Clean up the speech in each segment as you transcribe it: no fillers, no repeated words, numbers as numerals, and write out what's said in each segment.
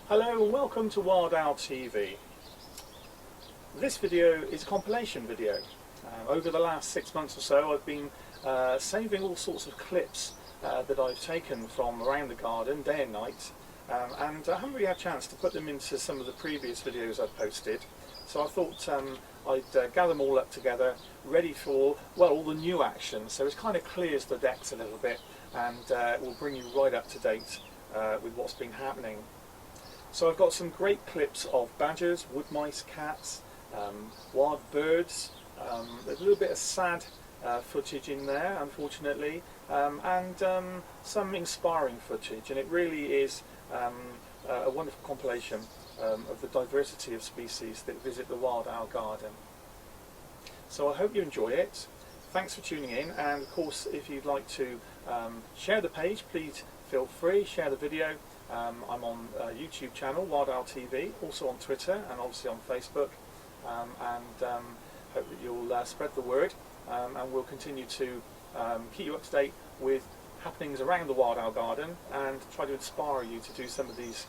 Hello and welcome to Wild Owl TV. This video is a compilation video. Over the last 6 months or so I've been saving all sorts of clips that I've taken from around the garden day and night, and I haven't really had a chance to put them into some of the previous videos I've posted, so I thought I'd gather them all up together ready for, well, all the new action, so it kind of clears the decks a little bit and will bring you right up to date with what's been happening. So I've got some great clips of badgers, wood mice, cats, wild birds. There's a little bit of sad footage in there, unfortunately, and some inspiring footage, and it really is a wonderful compilation of the diversity of species that visit the Wild Owl Garden. So I hope you enjoy it. Thanks for tuning in, and of course if you'd like to share the page, please feel free, share the video. I'm on a YouTube channel, Wild Owl TV, also on Twitter and obviously on Facebook, and hope that you'll spread the word, and we'll continue to keep you up to date with happenings around the Wild Owl Garden and try to inspire you to do some of these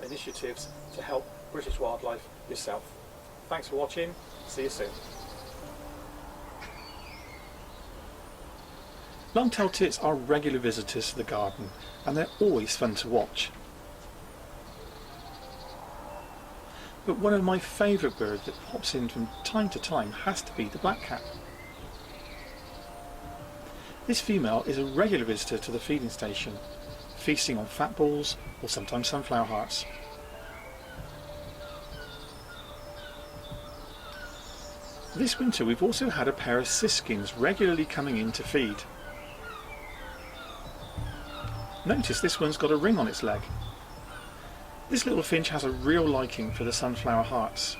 initiatives to help British wildlife yourself. Thanks for watching, see you soon. Long-tailed tits are regular visitors to the garden, and they're always fun to watch. But one of my favourite birds that pops in from time to time has to be the blackcap. This female is a regular visitor to the feeding station, feasting on fat balls or sometimes sunflower hearts. This winter we've also had a pair of siskins regularly coming in to feed. Notice this one's got a ring on its leg. This little finch has a real liking for the sunflower hearts.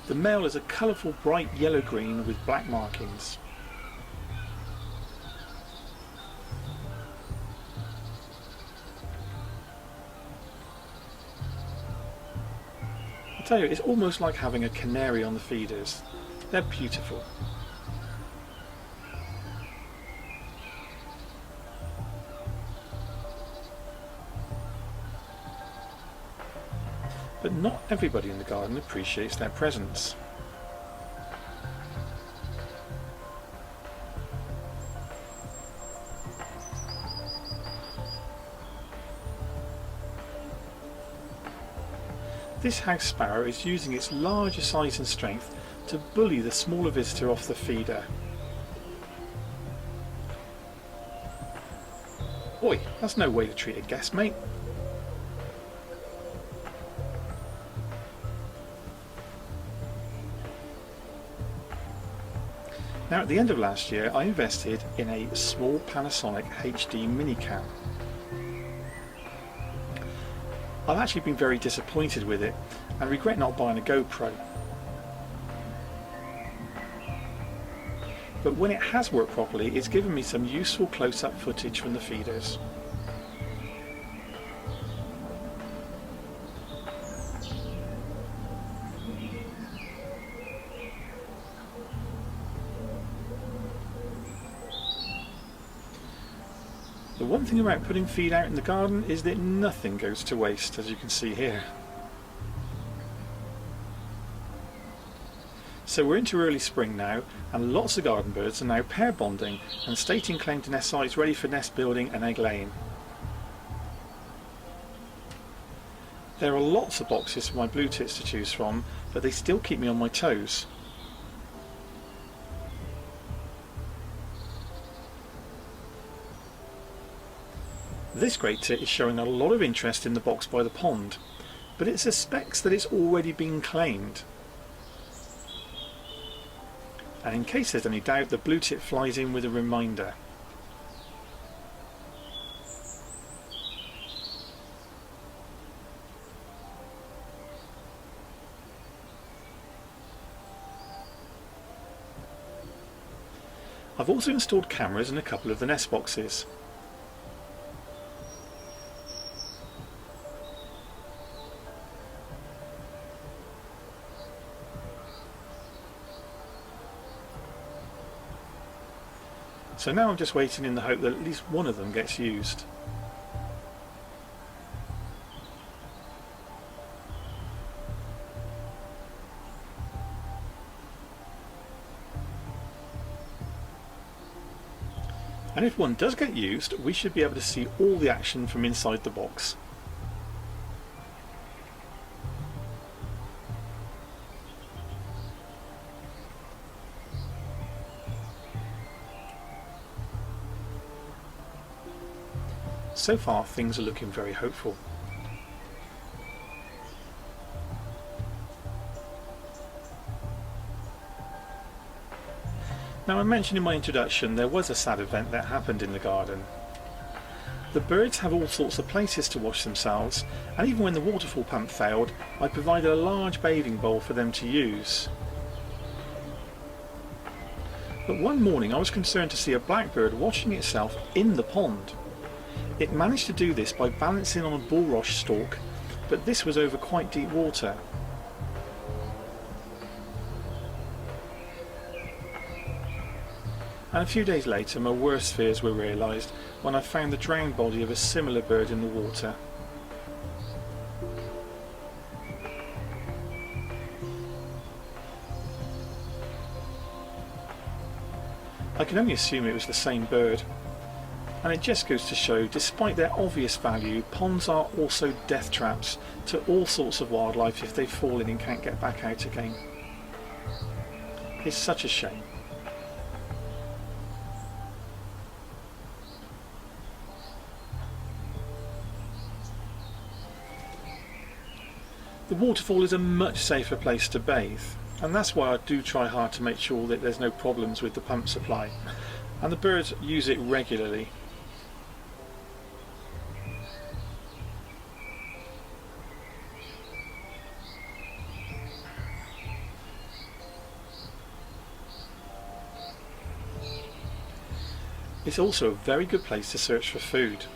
The male is a colourful bright yellow-green with black markings. I tell you, it's almost like having a canary on the feeders. They're beautiful. But not everybody in the garden appreciates their presence. This house sparrow is using its larger size and strength to bully the smaller visitor off the feeder. Oi, that's no way to treat a guest, mate. Now, at the end of last year I invested in a small Panasonic HD minicam. I've actually been very disappointed with it and regret not buying a GoPro. But when it has worked properly, it's given me some useful close-up footage from the feeders. The one thing about putting feed out in the garden is that nothing goes to waste, as you can see here. So we're into early spring now, and lots of garden birds are now pair bonding and stating claim to nest sites ready for nest building and egg laying. There are lots of boxes for my blue tits to choose from, but they still keep me on my toes. This great tit is showing a lot of interest in the box by the pond, but it suspects that it's already been claimed. And in case there's any doubt, the blue tit flies in with a reminder. I've also installed cameras in a couple of the nest boxes. So now I'm just waiting in the hope that at least one of them gets used. And if one does get used, we should be able to see all the action from inside the box. So far, things are looking very hopeful. Now, I mentioned in my introduction there was a sad event that happened in the garden. The birds have all sorts of places to wash themselves, and even when the waterfall pump failed, I provided a large bathing bowl for them to use. But one morning I was concerned to see a blackbird washing itself in the pond. It managed to do this by balancing on a bulrush stalk, but this was over quite deep water. And a few days later my worst fears were realised when I found the drowned body of a similar bird in the water. I can only assume it was the same bird. And it just goes to show, despite their obvious value, ponds are also death traps to all sorts of wildlife if they fall in and can't get back out again. It's such a shame. The waterfall is a much safer place to bathe, and that's why I do try hard to make sure that there's no problems with the pump supply, and the birds use it regularly. It's also a very good place to search for food.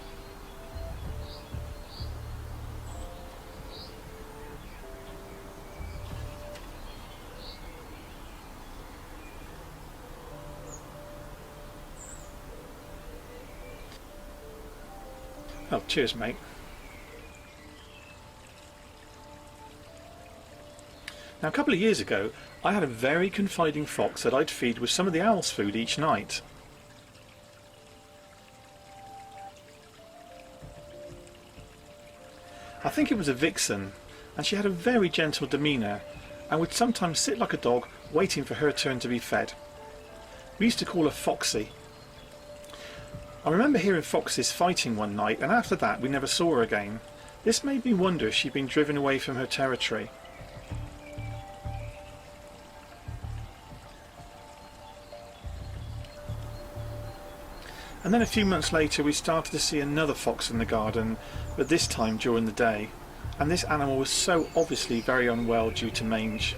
Oh, cheers, mate. Now, a couple of years ago, I had a very confiding fox that I'd feed with some of the owl's food each night. I think it was a vixen, and she had a very gentle demeanour and would sometimes sit like a dog waiting for her turn to be fed. We used to call her Foxy. I remember hearing foxes fighting one night, and after that we never saw her again. This made me wonder if she'd been driven away from her territory. And then a few months later we started to see another fox in the garden, but this time during the day, and this animal was so obviously very unwell due to mange.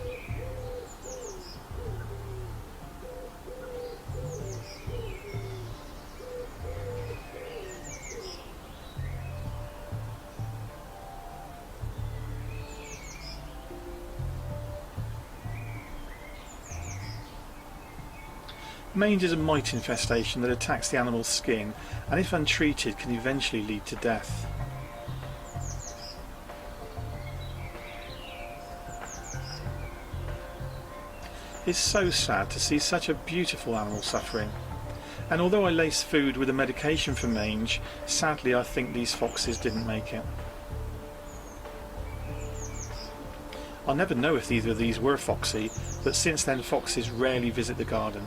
Mange is a mite infestation that attacks the animal's skin, and if untreated can eventually lead to death. It's so sad to see such a beautiful animal suffering, and although I lace food with a medication for mange, sadly I think these foxes didn't make it. I'll never know if either of these were Foxy, but since then foxes rarely visit the garden.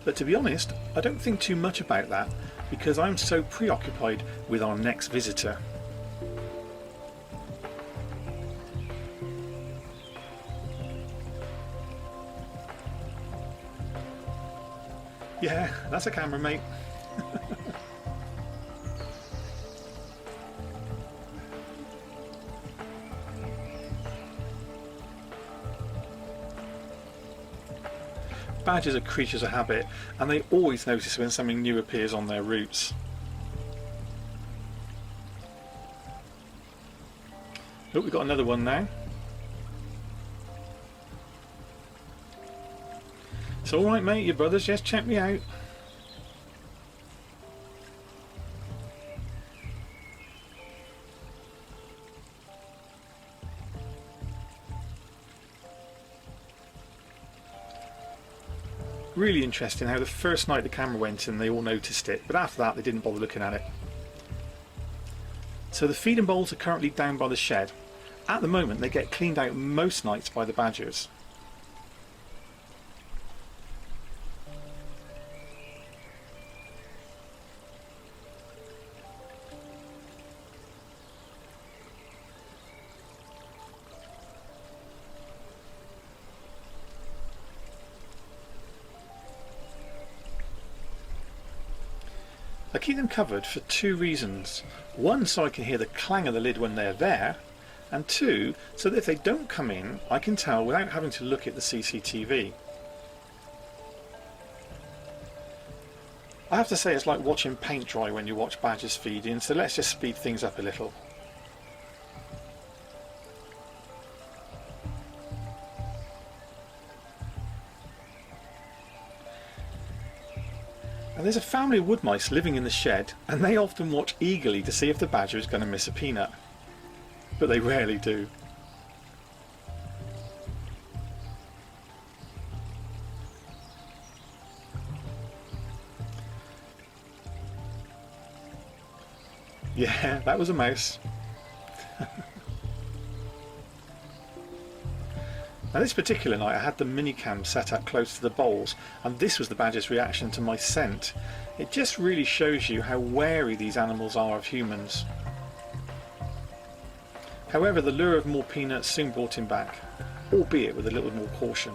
But to be honest, I don't think too much about that because I'm so preoccupied with our next visitor. Yeah, that's a camera, mate. Badgers are creatures of habit, and they always notice when something new appears on their routes. Oh, we've got another one now. It's alright mate, your brothers just check me out. Really interesting how the first night the camera went in they all noticed it, but after that they didn't bother looking at it. So the feeding bowls are currently down by the shed. At the moment they get cleaned out most nights by the badgers. I keep them covered for two reasons. One, so I can hear the clang of the lid when they're there, and two, so that if they don't come in, I can tell without having to look at the CCTV. I have to say it's like watching paint dry when you watch badgers feeding, so let's just speed things up a little. And there's a family of wood mice living in the shed, and they often watch eagerly to see if the badger is going to miss a peanut. But they rarely do. Yeah, that was a mouse. Now this particular night I had the minicam set up close to the bowls, and this was the badger's reaction to my scent. It just really shows you how wary these animals are of humans. However, the lure of more peanuts soon brought him back, albeit with a little more caution.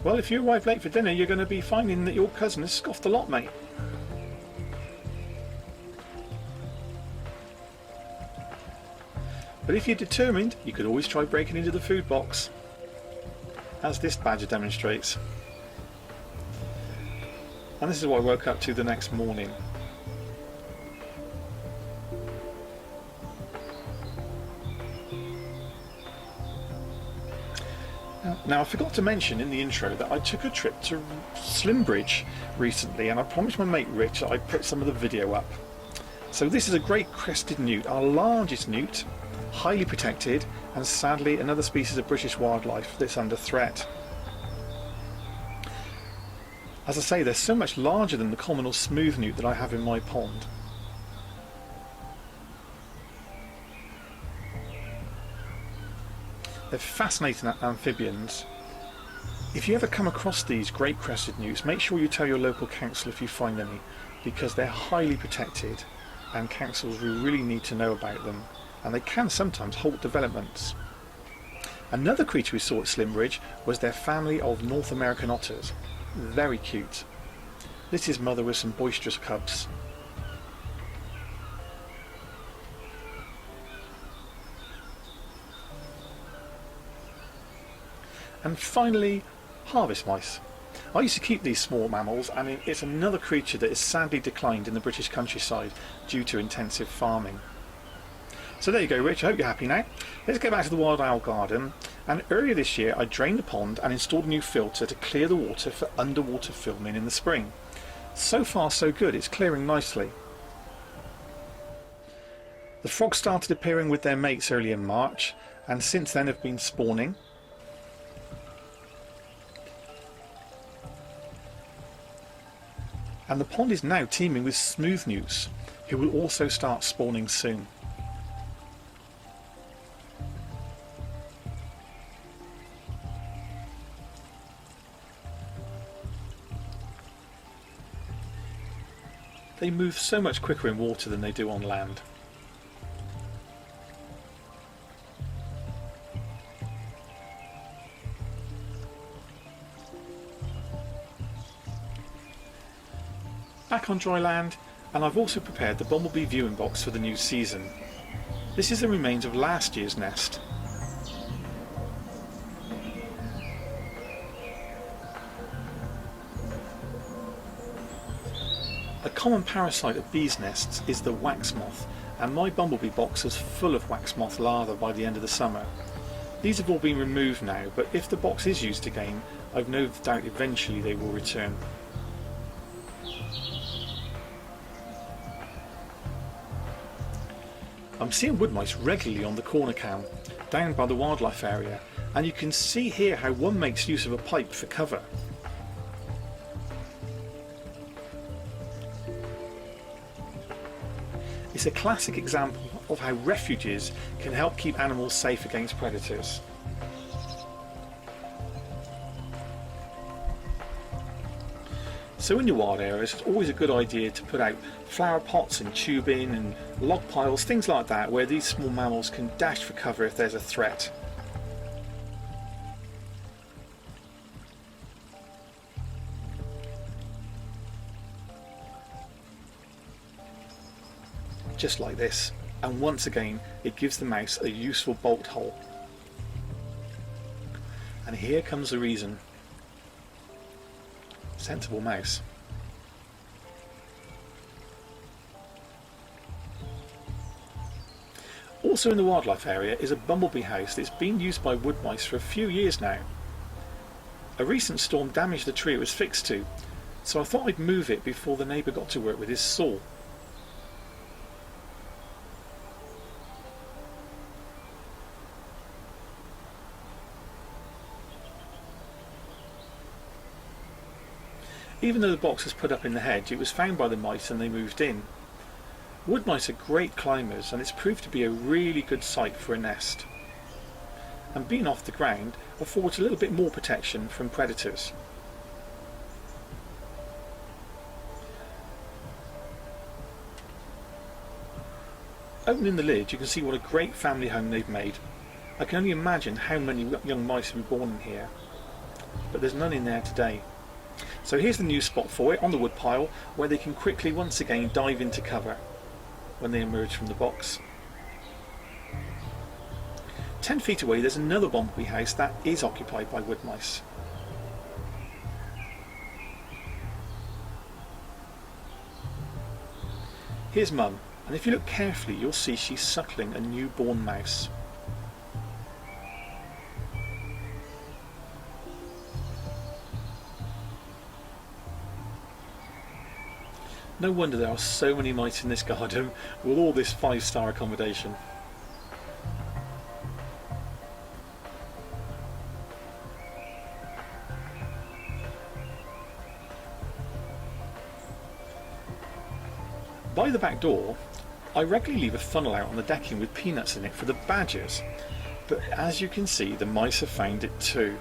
Well, if you arrive late for dinner, you're going to be finding that your cousin has scoffed a lot, mate. But if you're determined, you could always try breaking into the food box, as this badger demonstrates. And this is what I woke up to the next morning. Now I forgot to mention in the intro that I took a trip to Slimbridge recently, and I promised my mate Rich that I'd put some of the video up. So this is a great crested newt, our largest newt, highly protected, and sadly another species of British wildlife that's under threat. As I say, they're so much larger than the common or smooth newt that I have in my pond. They're fascinating amphibians. If you ever come across these great crested newts, make sure you tell your local council if you find any, because they're highly protected and councils will really need to know about them, and they can sometimes halt developments. Another creature we saw at Slimbridge was their family of North American otters. Very cute. This is mother with some boisterous cubs. And finally, harvest mice. I used to keep these small mammals, and it's another creature that is sadly declined in the British countryside due to intensive farming. So there you go, Rich, I hope you're happy now. Let's get back to the wild owl garden. And earlier this year I drained the pond and installed a new filter to clear the water for underwater filming in the spring. So far so good, it's clearing nicely. The frogs started appearing with their mates early in March, and since then have been spawning. And the pond is now teeming with smooth newts, who will also start spawning soon. They move so much quicker in water than they do on land. Back on dry land, and I've also prepared the Bumblebee viewing box for the new season. This is the remains of last year's nest. A common parasite of bees' nests is the wax moth, and my bumblebee box was full of wax moth larvae by the end of the summer. These have all been removed now, but if the box is used again, I've no doubt eventually they will return. I'm seeing wood mice regularly on the corner cam, down by the wildlife area, and you can see here how one makes use of a pipe for cover. It's a classic example of how refuges can help keep animals safe against predators. So in your wild areas, it's always a good idea to put out flower pots and tubing and log piles, things like that, where these small mammals can dash for cover if there's a threat. Just like this, and once again it gives the mouse a useful bolt hole. And here comes the reason. Sensible mouse. Also in the wildlife area is a bumblebee house that's been used by wood mice for a few years now. A recent storm damaged the tree it was fixed to, so I thought I'd move it before the neighbour got to work with his saw. Even though the box was put up in the hedge, it was found by the mice and they moved in. Wood mice are great climbers, and it's proved to be a really good site for a nest. And being off the ground affords a little bit more protection from predators. Opening the lid, you can see what a great family home they've made. I can only imagine how many young mice will be born in here, but there's none in there today. So here's the new spot for it on the wood pile, where they can quickly once again dive into cover when they emerge from the box. 10 feet away there's another bumblebee house that is occupied by wood mice. Here's Mum, and if you look carefully you'll see she's suckling a newborn mouse. No wonder there are so many mice in this garden with all this 5-star accommodation. By the back door, I regularly leave a funnel out on the decking with peanuts in it for the badgers, but as you can see the mice have found it too.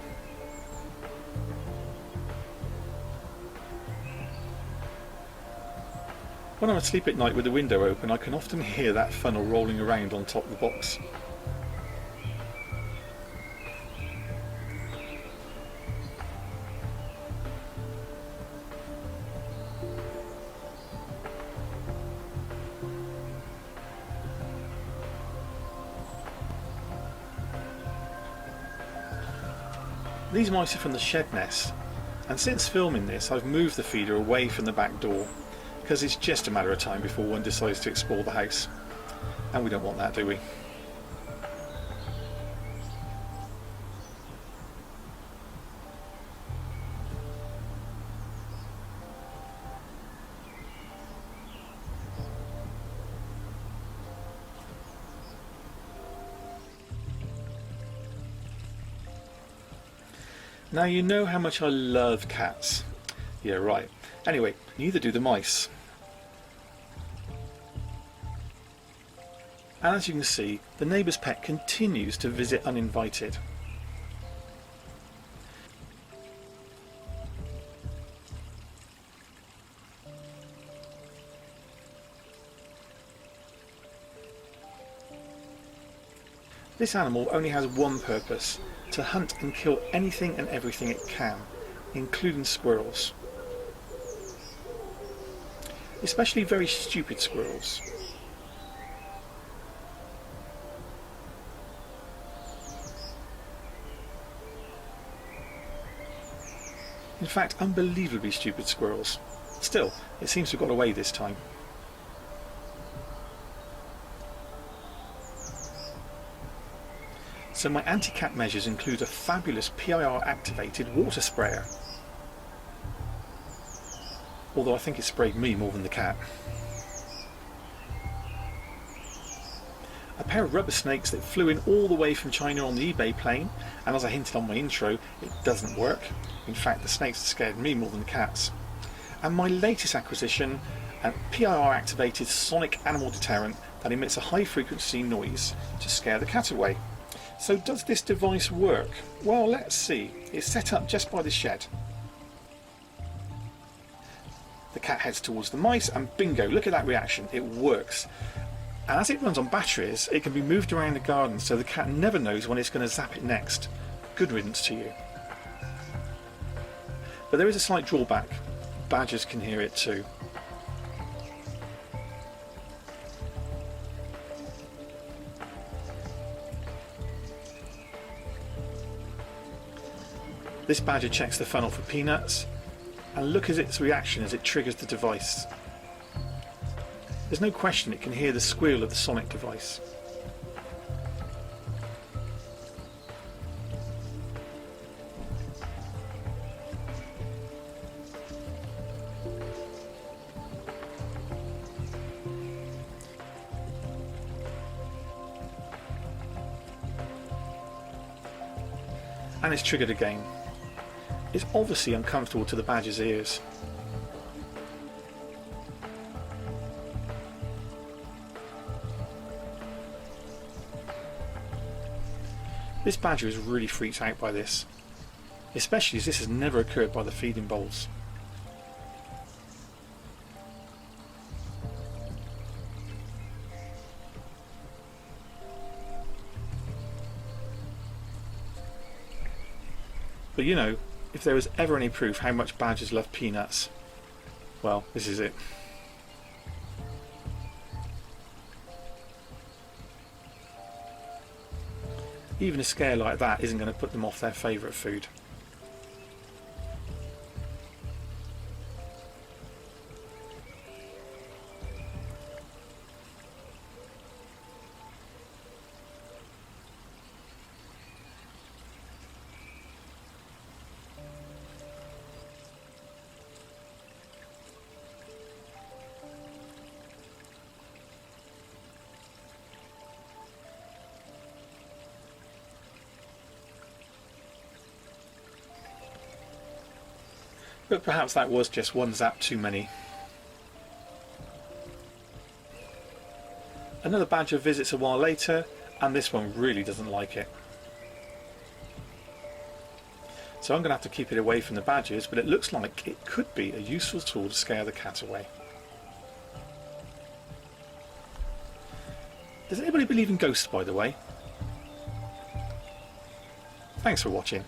When I'm asleep at night with the window open, I can often hear that funnel rolling around on top of the box. These mice are from the shed nest, and since filming this I've moved the feeder away from the back door, because it's just a matter of time before one decides to explore the house, and we don't want that, do we? Now you know how much I love cats. Yeah, right. Anyway, neither do the mice. And as you can see, the neighbour's pet continues to visit uninvited. This animal only has one purpose: to hunt and kill anything and everything it can, including squirrels. Especially very stupid squirrels. In fact, unbelievably stupid squirrels. Still, it seems to have got away this time. So my anti-cat measures include a fabulous PIR activated water sprayer. Although I think it sprayed me more than the cat. A pair of rubber snakes that flew in all the way from China on the eBay plane, and as I hinted on my intro, it doesn't work. In fact, the snakes scared me more than the cats. And my latest acquisition, a PIR activated sonic animal deterrent that emits a high frequency noise to scare the cat away. So does this device work? Well, let's see. It's set up just by the shed. The cat heads towards the mice and bingo, look at that reaction, it works. And as it runs on batteries, it can be moved around the garden so the cat never knows when it's going to zap it next. Good riddance to you. But there is a slight drawback. Badgers can hear it too. This badger checks the funnel for peanuts, and look at its reaction as it triggers the device. There's no question it can hear the squeal of the sonic device. And it's triggered again. It's obviously uncomfortable to the badger's ears. This badger is really freaked out by this, especially as this has never occurred by the feeding bowls. But you know, if there was ever any proof how much badgers love peanuts, well, this is it. Even a scare like that isn't going to put them off their favourite food. But perhaps that was just one zap too many. Another badger visits a while later, and this one really doesn't like it. So I'm going to have to keep it away from the badgers, but it looks like it could be a useful tool to scare the cat away. Does anybody believe in ghosts, by the way? Thanks for watching.